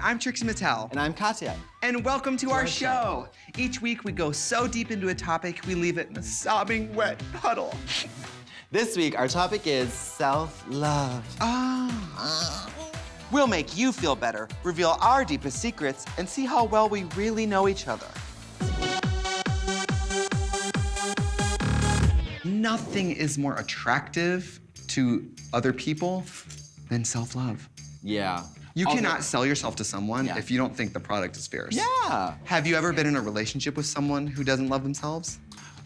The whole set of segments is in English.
I'm Trixie Mattel. And I'm Katya. And welcome to our show. Each week we go so deep into a topic, we leave it in a sobbing wet puddle. This week, our topic is self-love. We'll make you feel better, reveal our deepest secrets, and see how well we really know each other. Nothing is more attractive to other people than self-love. Yeah. You cannot sell yourself to someone if you don't think the product is fierce. Yeah. Have you ever been in a relationship with someone who doesn't love themselves?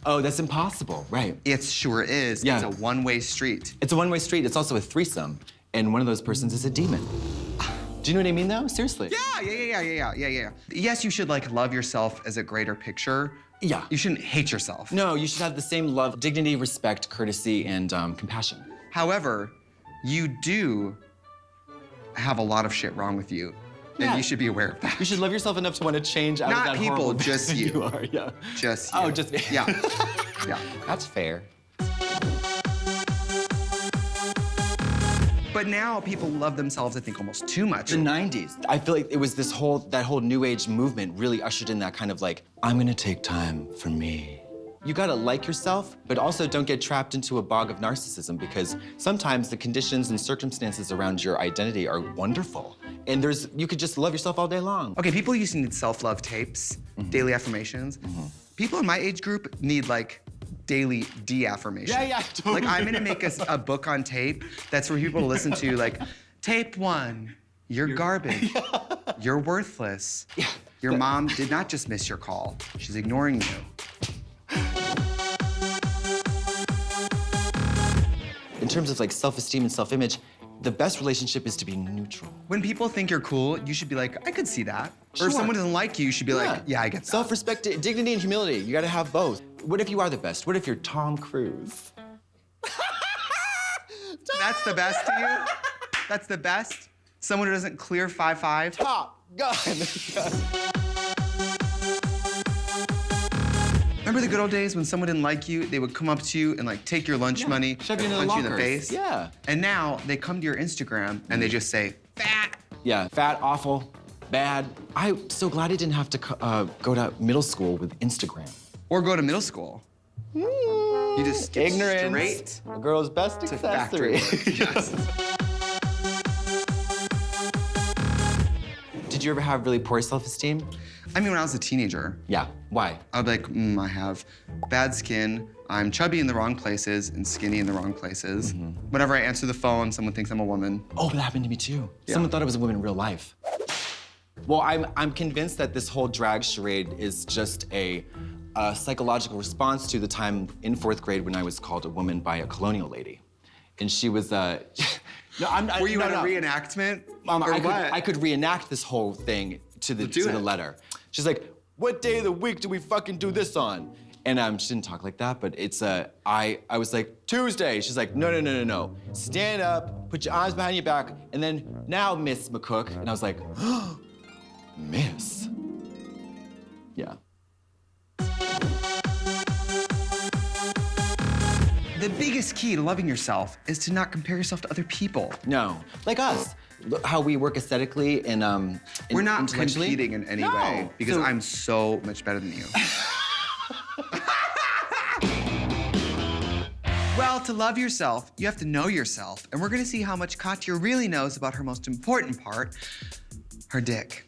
Oh, that's impossible, right. It sure is. Yeah. It's a one-way street. It's a one-way street. It's also a threesome. And one of those persons is a demon. Do you know what I mean, though? Seriously. Yeah. Yes, you should love yourself as a greater picture. Yeah. You shouldn't hate yourself. No, you should have the same love, dignity, respect, courtesy, and compassion. However, you do have a lot of shit wrong with you. Yeah. And you should be aware of that. You should love yourself enough to want to change out of Not that people, horrible just you. You are, yeah. Just you. Oh, just me. Yeah. Yeah. That's fair. But now people love themselves, I think, almost too much. The 90s. I feel like it was that whole new age movement really ushered in that kind of I'm gonna take time for me. You gotta like yourself, but also don't get trapped into a bog of narcissism because sometimes the conditions and circumstances around your identity are wonderful. And you could just love yourself all day long. Okay, people used to need self-love tapes, daily affirmations. People in my age group need daily de-affirmation. Yeah, totally. I'm gonna make a book on tape that's for people to listen to, tape 1, you're garbage, you're worthless. Yeah. Your mom did not just miss your call, she's ignoring you. In terms of self-esteem and self-image, the best relationship is to be neutral. When people think you're cool, you should be I could see that. Or Sure. if someone doesn't like you, you should be yeah, I get that. Self-respect, dignity, and humility. You gotta have both. What if you are the best? What if you're Tom Cruise? That's the best to you? That's the best? Someone who doesn't clear 5'5"? Top Gun. Remember the good old days when someone didn't like you, they would come up to you and take your lunch money, shove you into punch the you in the lockers. face. Yeah. And now they come to your Instagram and they just say, fat. Yeah, fat, awful, bad. I'm so glad I didn't have to go to middle school with Instagram. Or go to middle school. You just skip straight A girl's best to accessory. factory. Yes. Did you ever have really poor self-esteem? I mean, when I was a teenager, Yeah. Why? I'd be I have bad skin, I'm chubby in the wrong places and skinny in the wrong places. Whenever I answer the phone, someone thinks I'm a woman. Oh, that happened to me too. Yeah. Someone thought I was a woman in real life. Well, I'm convinced that this whole drag charade is just a psychological response to the time in 4th grade when I was called a woman by a colonial lady. And she was, no, Were you no, in a no. reenactment? Or or I could reenact this whole thing to the letter. She's like, what day of the week do we fucking do this on? And she didn't talk like that, but it's, I was like, Tuesday. She's like, no. Stand up, put your arms behind your back, and then, now, Miss McCook. And I was like, Miss. Yeah. The biggest key to loving yourself is to not compare yourself to other people. No, like us. Look how we work aesthetically and We're not intellectually. competing in any way because I'm so much better than you. Well, to love yourself, you have to know yourself. And we're gonna see how much Katya really knows about her most important part, her dick.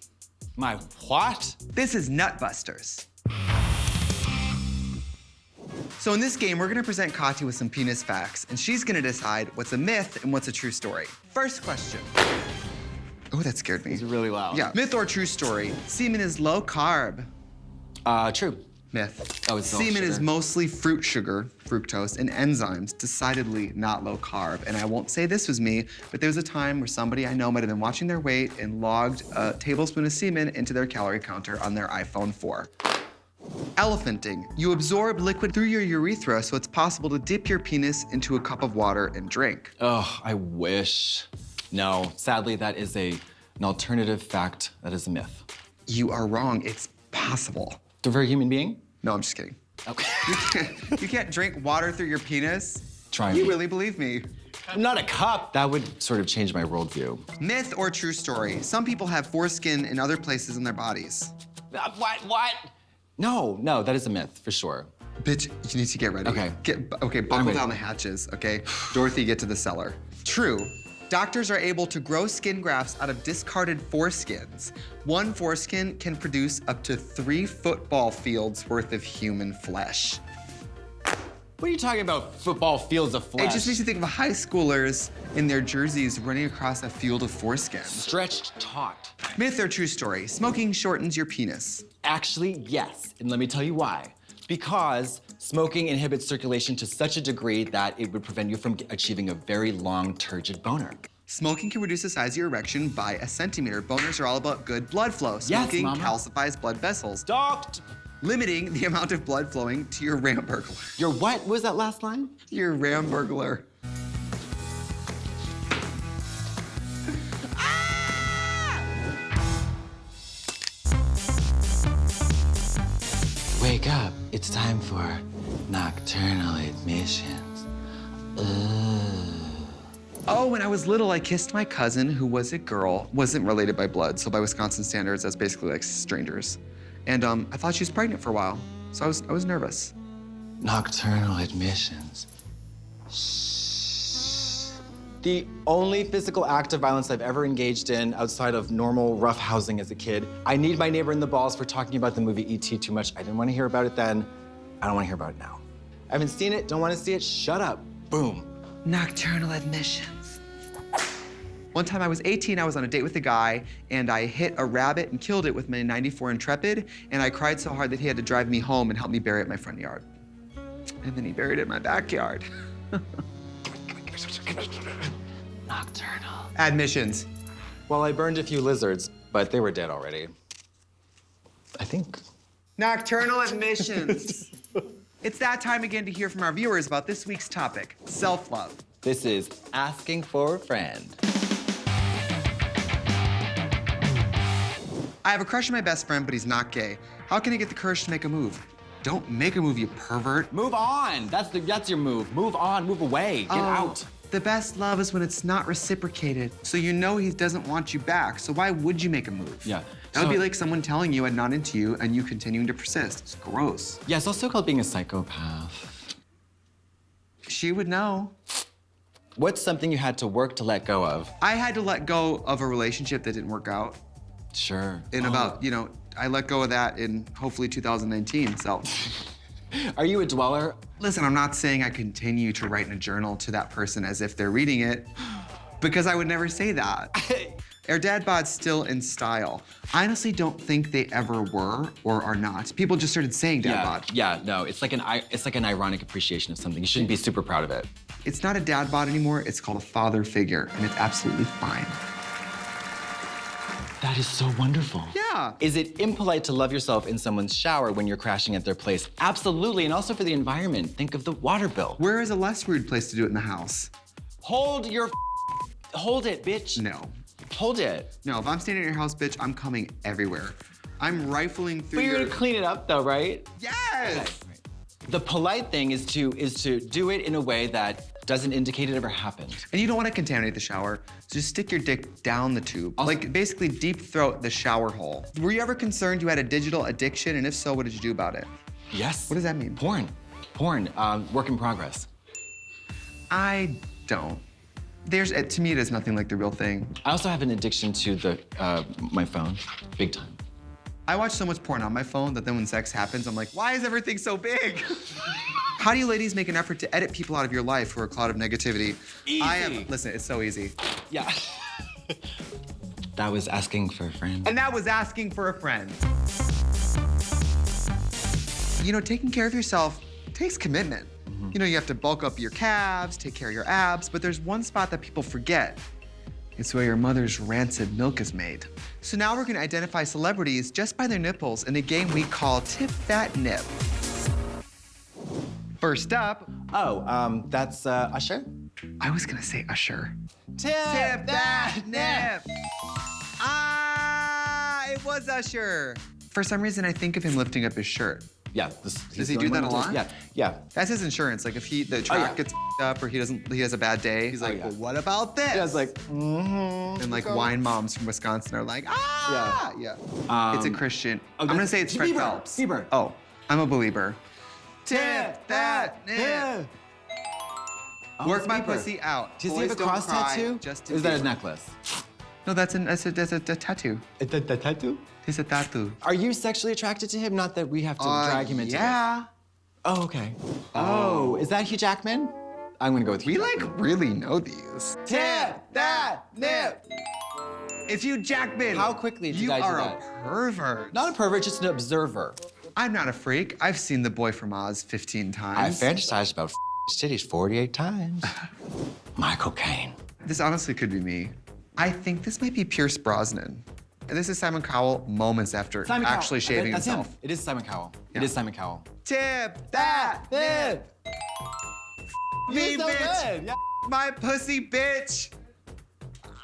My what? This is Nutbusters. So in this game, we're gonna present Katya with some penis facts, and she's gonna decide what's a myth and what's a true story. First question. Oh, that scared me. It's really loud. Yeah, myth or true story? Semen is low carb. True. Myth. Oh, it's all Semen is sugar. mostly fruit sugar, fructose, and enzymes, decidedly not low carb. And I won't say this was me, but there was a time where somebody I know might have been watching their weight and logged a tablespoon of semen into their calorie counter on their iPhone 4. Elephanting. You absorb liquid through your urethra, so it's possible to dip your penis into a cup of water and drink. Oh, I wish. No, sadly, that is an alternative fact. That is a myth. You are wrong. It's possible. For a human being? No, I'm just kidding. Okay. You can't drink water through your penis? Try You me. really believe me? Not a cup. That would sort of change my worldview. Myth or true story? Some people have foreskin in other places in their bodies. What? No, that is a myth, for sure. Bitch, you need to get ready. Okay. Buckle down the hatches, okay? Dorothy, get to the cellar. True. Doctors are able to grow skin grafts out of discarded foreskins. One foreskin can produce up to 3 football fields worth of human flesh. What are you talking about, football fields of flesh? It just makes you think of high schoolers in their jerseys running across a field of foreskin. Stretched taut. Myth or true story? Smoking shortens your penis. Actually, yes, and let me tell you why. Because smoking inhibits circulation to such a degree that it would prevent you from achieving a very long, turgid boner. Smoking can reduce the size of your erection by a centimeter. Boners are all about good blood flow. Smoking calcifies blood vessels, limiting the amount of blood flowing to your ram burglar. Your what? What was that last line? Your ram burglar. Wake up. It's time for nocturnal admissions. Oh, when I was little, I kissed my cousin, who was a girl, wasn't related by blood, so by Wisconsin standards, that's basically like strangers. And I thought she was pregnant for a while, so I was nervous. Nocturnal admissions. The only physical act of violence I've ever engaged in outside of normal rough housing as a kid. I need my neighbor in the balls for talking about the movie E.T. too much. I didn't want to hear about it then. I don't want to hear about it now. I haven't seen it, don't want to see it, shut up. Boom. Nocturnal admissions. One time I was 18, I was on a date with a guy, and I hit a rabbit and killed it with my '94 Intrepid, and I cried so hard that he had to drive me home and help me bury it in my front yard. And then he buried it in my backyard. Nocturnal. Admissions. Well, I burned a few lizards, but they were dead already. I think. Nocturnal admissions. It's that time again to hear from our viewers about this week's topic, self-love. This is asking for a friend. I have a crush on my best friend, but he's not gay. How can I get the courage to make a move? Don't make a move, you pervert. Move on. That's your move. Move on. Move away. Get out. The best love is when it's not reciprocated. So you know he doesn't want you back. So why would you make a move? Yeah. That would be like someone telling you I'm not into you and you continuing to persist. It's gross. Yeah, it's also called being a psychopath. She would know. What's something you had to work to let go of? I had to let go of a relationship that didn't work out. Sure. I let go of that in hopefully 2019, so. Are you a dweller? Listen, I'm not saying I continue to write in a journal to that person as if they're reading it, because I would never say that. Are dad bods still in style? I honestly don't think they ever were or are not. People just started saying dad bod. Yeah, no, it's like an ironic appreciation of something. You shouldn't be super proud of it. It's not a dad bod anymore, it's called a father figure, and it's absolutely fine. That is so wonderful. Yeah. Is it impolite to love yourself in someone's shower when you're crashing at their place? Absolutely, and also for the environment. Think of the water bill. Where is a less rude place to do it in the house? Hold it, bitch. No. Hold it. No, if I'm staying at your house, bitch, I'm coming everywhere. I'm rifling through But you're gonna clean it up though, right? Yes! Okay, right. The polite thing is to do it in a way that doesn't indicate it ever happened. And you don't want to contaminate the shower, so just stick your dick down the tube. Like basically deep throat the shower hole. Were you ever concerned you had a digital addiction? And if so, what did you do about it? Yes. What does that mean? Porn, work in progress. I don't. To me, it is nothing like the real thing. I also have an addiction to my phone, big time. I watch so much porn on my phone that then when sex happens, I'm like, why is everything so big? How do you ladies make an effort to edit people out of your life who are a cloud of negativity? Easy. Listen, it's so easy. Yeah. That was asking for a friend. And that was asking for a friend. You know, taking care of yourself takes commitment. Mm-hmm. You know, you have to bulk up your calves, take care of your abs, but there's one spot that people forget. It's where your mother's rancid milk is made. So now we're gonna identify celebrities just by their nipples in a game we call Tip That Nip. First up. Oh, that's Usher? I was gonna say Usher. Tip that nip! Ah, it was Usher. For some reason, I think of him lifting up his shirt. Yeah. Does he do that a lot? Yeah, yeah. That's his insurance. Like if the track gets up or he has a bad day, he's like, well, what about this? Yeah, it's like, And like wine moms from Wisconsin are like, yeah. It's a Christian. I'm gonna say it's Fred Phelps. Bieber. Oh, I'm a believer. Tip that nip. Work my pussy out. Does he have a Boys cross don't cry, tattoo? just Is that a necklace? No, that's a tattoo. It's a tattoo? It's a tattoo. Are you sexually attracted to him? Not that we have to drag him into it. Yeah. Oh, okay. Oh, is that Hugh Jackman? I'm gonna go with Hugh We Jackman. like really know these. Tip that nip. It's Hugh Jackman. How quickly did you I do are that? a pervert. Not a pervert, just an observer. I'm not a freak. I've seen The Boy from Oz 15 times. I fantasized about titties 48 times. Michael Caine. This honestly could be me. I think this might be Pierce Brosnan. And this is Simon Cowell moments after actually shaving That's himself. him. It is Simon Cowell. Yeah. It is Simon Cowell. Tip that nip. Me, You're so bitch. good. Yeah. My pussy, bitch.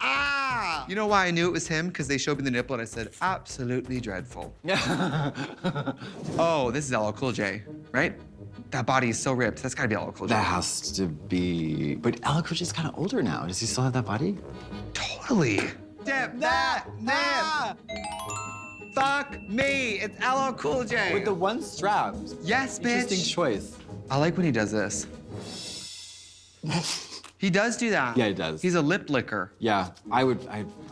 Ah! You know why I knew it was him? Because they showed me the nipple and I said, absolutely dreadful. Oh, this is LL Cool J, right? That body is so ripped. That's gotta be LL Cool J. That has to be. But LL Cool J's kind of older now. Does he still have that body? Totally. Dip that nip. Fuck me. It's LL Cool J. With the one strap. Yes, bitch. Interesting choice. I like when he does this. He does do that. Yeah, he does. He's a lip licker. Yeah, But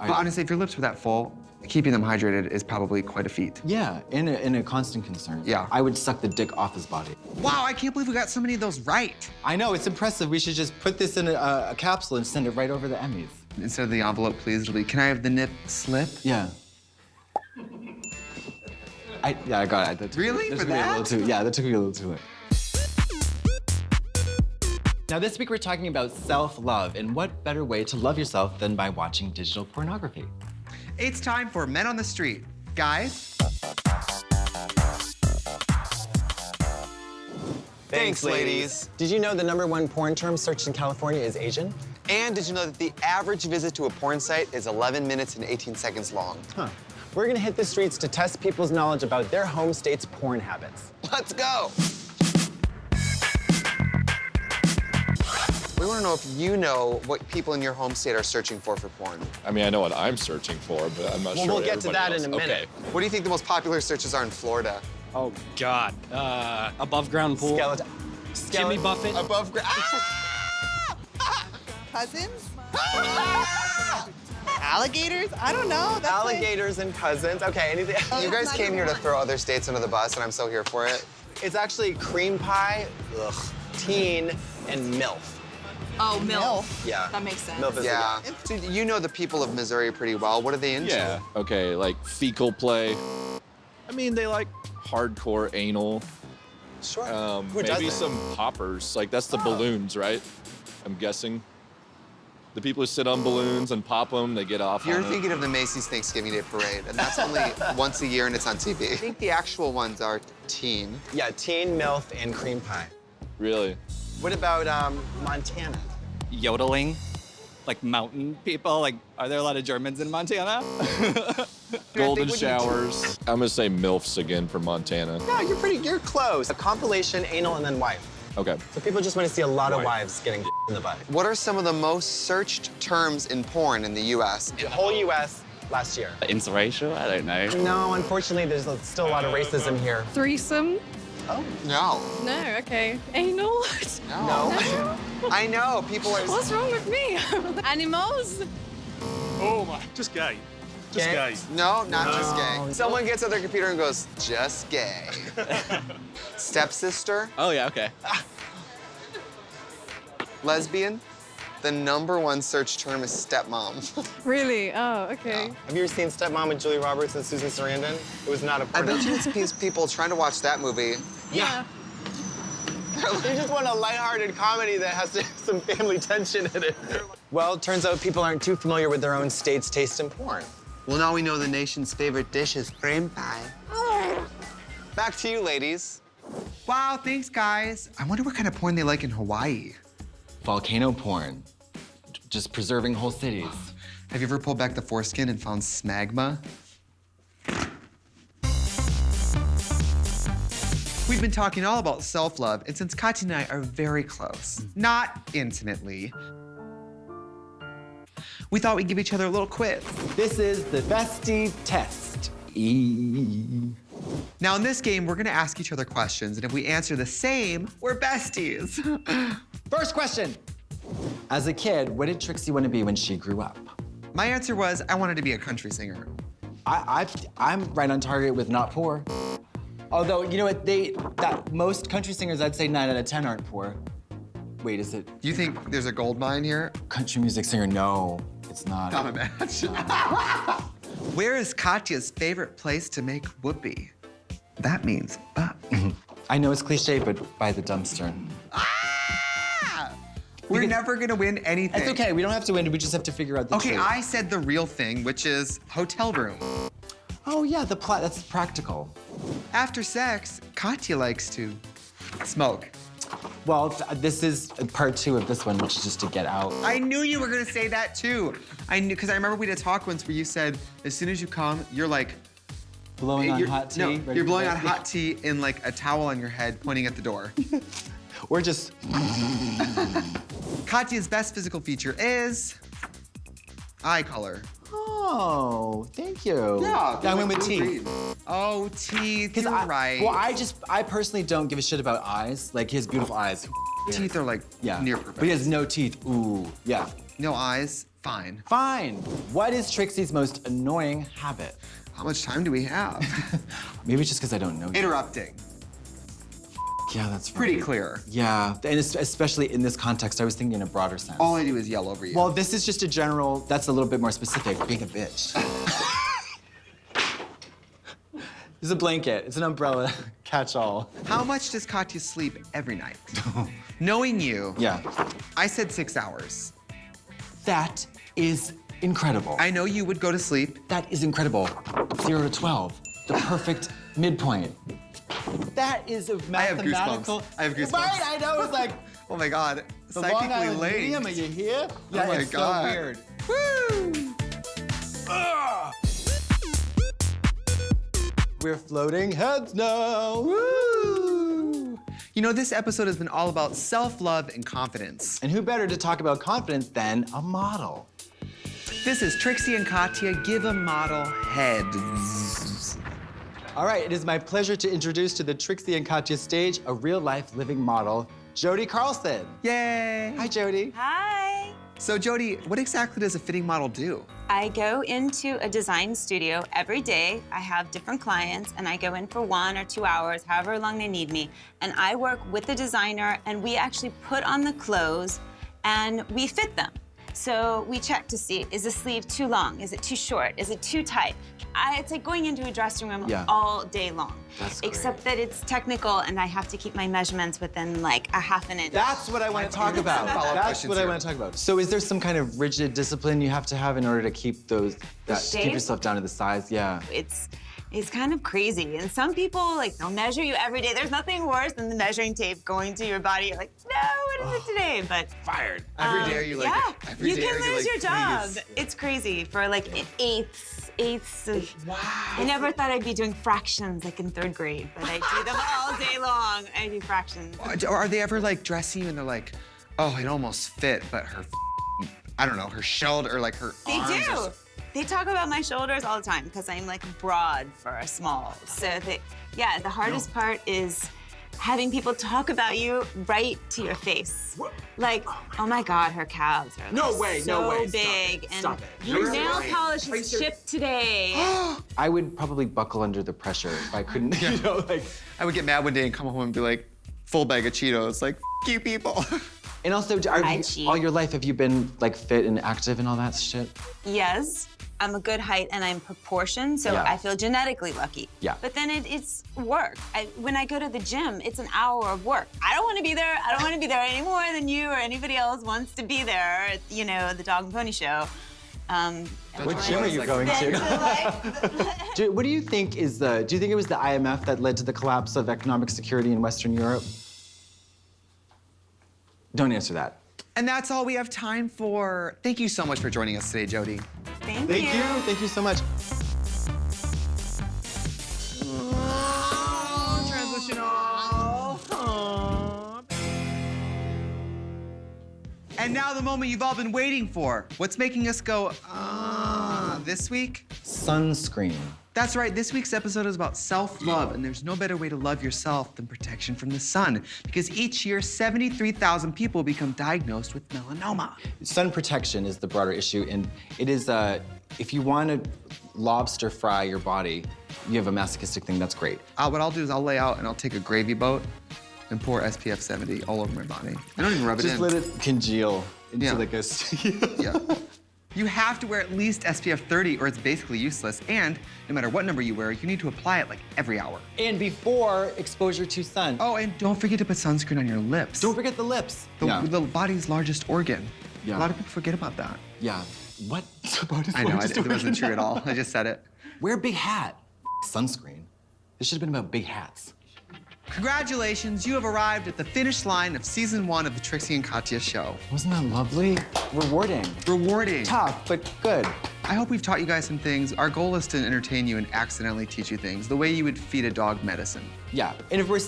honestly, if your lips were that full, keeping them hydrated is probably quite a feat. Yeah, and a constant concern. Yeah. I would suck the dick off his body. Wow, I can't believe we got so many of those right. I know, it's impressive. We should just put this in a capsule and send it right over the Emmys. Instead of the envelope, please, it'll be, can I have the nip slip? Yeah. I got it. That took Really? Me, For that took me a that? little too. Yeah, that took me a little too late. Now this week we're talking about self-love, and what better way to love yourself than by watching digital pornography? It's time for Men on the Street. Guys, Thanks, ladies. Did you know the #1 porn term searched in California is Asian? And did you know that the average visit to a porn site is 11 minutes and 18 seconds long? Huh. We're gonna hit the streets to test people's knowledge about their home state's porn habits. Let's go. We want to know if you know what people in your home state are searching for porn. I mean, I know what I'm searching for, but I'm not sure. We'll what get to everybody that in a else- minute. Okay. What do you think the most popular searches are in Florida? Oh, God. Above ground pool. Skeleton. Jimmy Buffett. Above ground. Cousins? Alligators? I don't know. That's Alligators and cousins. Okay, anything? You guys came here to throw other states under the bus, and I'm so here for it. It's actually cream pie, teen, and MILF. Oh, MILF. Yeah. That makes sense. MILF is Yeah. So you know the people of Missouri pretty well. What are they into? Yeah. Okay, like fecal play. I mean, they like hardcore anal. Sure. Who Maybe doesn't? some poppers. Like that's the balloons, right? I'm guessing. The people who sit on balloons and pop them, they get off You're on it. thinking of the Macy's Thanksgiving Day Parade, and that's only once a year, and it's on TV. I think the actual ones are teen. Yeah, teen, MILF, and cream pie. Really? What about Montana? Yodeling. Like mountain people. Like, are there a lot of Germans in Montana? Golden when you- showers. I'm gonna say MILFs again for Montana. No, you're close. A compilation, anal, and then wife. Okay. So people just want to see a lot of wives getting in the butt. What are some of the most searched terms in porn in the U.S.? The whole U.S. last year. Interracial? I don't know. No, unfortunately, there's still a lot of racism here. Threesome? No. No, okay. Anal? No. I know, people are... What's wrong with me? Animals? Oh my, just gay. Just Gay? gay. No, not just gay. Someone gets on their computer and goes, just gay. Stepsister, Oh, yeah, okay. lesbian. The #1 search term is stepmom. Really? Oh, okay. Have you ever seen Stepmom with Julia Roberts and Susan Sarandon? It was not a I porno. bet you it's these people trying to watch that movie. Yeah. You just want a lighthearted comedy that has some family tension in it. Well, it turns out people aren't too familiar with their own state's taste in porn. Well, now we know the nation's favorite dish is cream pie. Back to you, ladies. wow, thanks, guys. I wonder what kind of porn they like in Hawaii. Volcano porn. Just preserving whole cities. Have you ever pulled back the foreskin and found smagma? We've been talking all about self-love, and since Katya and I are very close, not intimately, we thought we'd give each other a little quiz. This is the bestie test. Now, in this game, we're gonna ask each other questions, and if we answer the same, we're besties. First question. As a kid, what did Trixie want to be when she grew up? My answer was, I wanted to be a country singer. I'm right on target with not poor. Although, you know what, most country singers, I'd say 9 out of 10 aren't poor. Wait, is it You think there's a gold mine here? country music singer? No, it's not. Not a match. Where is Katya's favorite place to make whoopee? That means butt. I know it's cliche, but by the dumpster. We're never gonna win anything. It's okay, we don't have to win, we just have to figure out the Okay, truth. I said the real thing, which is hotel room. Oh yeah, that's practical. After sex, Katya likes to smoke. Well, this is part 2 of this one, which is just to get out. I knew you were gonna say that too. I knew, because I remember we had a talk once where you said, as soon as you come, you're like, Blowing on hot tea. No, ready you're for blowing bed. on hot tea in like a towel on your head, pointing at the door. Or just, Katya's best physical feature is eye color. oh, thank you. I went with teeth. Oh, teeth, you're right. Well, I personally don't give a shit about eyes. Like, he has beautiful eyes. Teeth are like near perfect. But he has no teeth. Ooh, yeah. No eyes, fine. Fine. What is Trixie's most annoying habit? How much time do we have? Maybe it's just because I don't know you. Interrupting. Yeah, that's right. Pretty clear. Yeah, and especially in this context, I was thinking in a broader sense. All I do is yell over you. Well, this is just a general, that's a little bit more specific, being a bitch. It's a blanket, it's an umbrella, catch-all. How much does Katya sleep every night? Knowing you, Yeah. I said 6 hours. That is incredible. I know you would go to sleep. That is incredible. 0 to 12, the perfect midpoint. That is a I have mathematical. goosebumps. I have goosebumps. Right, I know, it's like, Oh my God, the Long psychically Island linked. Medium, are you here? Oh my it's God. so weird. Woo! We're floating heads now. Woo! You know, this episode has been all about self-love and confidence. And who better to talk about confidence than a model? This is Trixie and Katya Give a Model Head. All right, it is my pleasure to introduce to the Trixie and Katya stage a real-life living model, Jody Carlson. Yay! Hi, Jody. Hi. So Jody, what exactly does a fitting model do? I go into a design studio every day. I have different clients, and I go in for 1 or 2 hours, however long they need me. And I work with the designer, and we actually put on the clothes, and we fit them. So we check to see, is the sleeve too long? Is it too short? Is it too tight? It's like going into a dressing room all day long. That's great. Except that it's technical, and I have to keep my measurements within like a half an inch. That's what I want to talk about. Follow-up That's questions what I here. want to talk about. So is there some kind of rigid discipline you have to have in order to keep those, keep shape? yourself down to the size? Yeah. It's kind of crazy. And some people, like, they'll measure you every day. There's nothing worse than the measuring tape going to your body. You're like, no, what is it today? But Fired. Every day are you like, yeah, every you day can are you lose like, your job. please. It's crazy for like eighths of. Wow. I never thought I'd be doing fractions like in 3rd grade, but I do them all day long. I do fractions. Or are they ever like dressing you and they're like, oh, it almost fit, but her, I don't know, her shoulder or like her They arms do. are They talk about my shoulders all the time because I'm like broad for a small. So the hardest part is having people talk about you right to your face. Like, oh my God, her calves are like so big. Stop it. And your nail polish is shipped today. I would probably buckle under the pressure if I couldn't, you know, like. I would get mad one day and come home and be like, full bag of Cheetos, like, F you people. And also, all your life, have you been like fit and active and all that shit? Yes, I'm a good height and I'm proportioned, so Yeah. I feel genetically lucky. Yeah. But then it's work. When I go to the gym, it's an hour of work. I don't want to be there. I don't want to be there any more than you or anybody else wants to be there at, you know, the Dog and Pony Show. What gym are you going to? What do you think is do you think it was the IMF that led to the collapse of economic security in Western Europe? Don't answer that. And that's all we have time for. Thank you so much for joining us today, Jody. Thank Thank you. you. Thank you so much. Transition on. And now the moment you've all been waiting for. What's making us go, this week? Sunscreen. That's right, this week's episode is about self-love, and there's no better way to love yourself than protection from the sun, because each year, 73,000 people become diagnosed with melanoma. Sun protection is the broader issue, and it is, if you want to lobster fry your body, you have a masochistic thing, that's great. What I'll do is I'll lay out and I'll take a gravy boat and pour SPF 70 all over my body. I don't even rub it in. Just let it congeal into like a... Yeah. You have to wear at least SPF 30 or it's basically useless. And no matter what number you wear, you need to apply it like every hour. And before exposure to sun. Oh, and don't forget to put sunscreen on your lips. Don't forget the lips. The body's largest organ. Yeah. A lot of people forget about that. Yeah. What? I know, it wasn't true at all. I just said it. Wear a big hat. Sunscreen. This should have been about big hats. Congratulations, you have arrived at the finish line of season 1 of the Trixie and Katya show. Wasn't that lovely? Rewarding. Rewarding. Tough, but good. I hope we've taught you guys some things. Our goal is to entertain you and accidentally teach you things, the way you would feed a dog medicine. Yeah, and if we're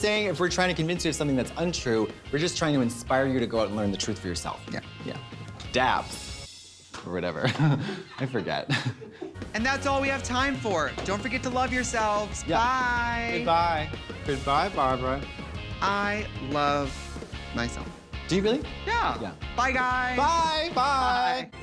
trying to convince you of something that's untrue, we're just trying to inspire you to go out and learn the truth for yourself. Yeah. Yeah. Dabs, or whatever. I forget. And that's all we have time for. Don't forget to love yourselves. Yeah. Bye. Goodbye. Goodbye, Barbara. I love myself. Do you really? Yeah. Yeah. Bye, guys. Bye. Bye. Bye.